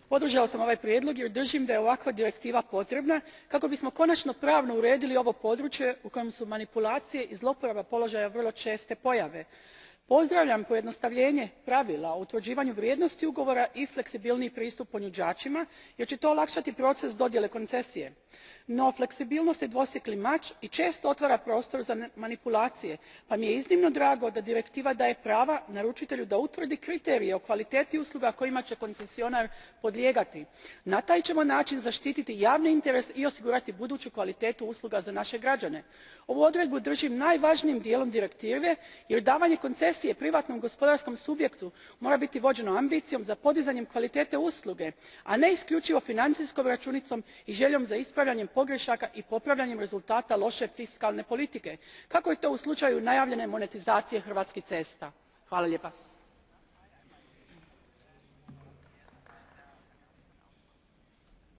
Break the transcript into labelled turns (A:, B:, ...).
A: Podržala sam ovaj prijedlog jer držim da je ovakva direktiva potrebna kako bismo konačno pravno uredili ovo područje u kojem su manipulacije i zlouporaba položaja vrlo česte pojave. Pozdravljam pojednostavljenje pravila o utvrđivanju vrijednosti ugovora i fleksibilniji pristup ponuđačima jer će to olakšati proces dodjele koncesije. No, fleksibilnost je dvosjekli mač i često otvara prostor za manipulacije, pa mi je iznimno drago da direktiva daje prava naručitelju da utvrdi kriterije o kvaliteti usluga kojima će koncesionar podlijegati. Na taj ćemo način zaštititi javni interes i osigurati buduću kvalitetu usluga za naše građane. Ovu odredbu držim najvažnijim dijelom direktive jer davanje koncesije privatnom gospodarskom subjektu mora biti vođeno ambicijom za podizanjem kvalitete usluge, a ne isključivo financijskom računicom i željom za ispravljanjem pogrešaka i popravljanjem rezultata loše fiskalne politike, kako je to u slučaju najavljene monetizacije Hrvatskih cesta. Hvala lijepa.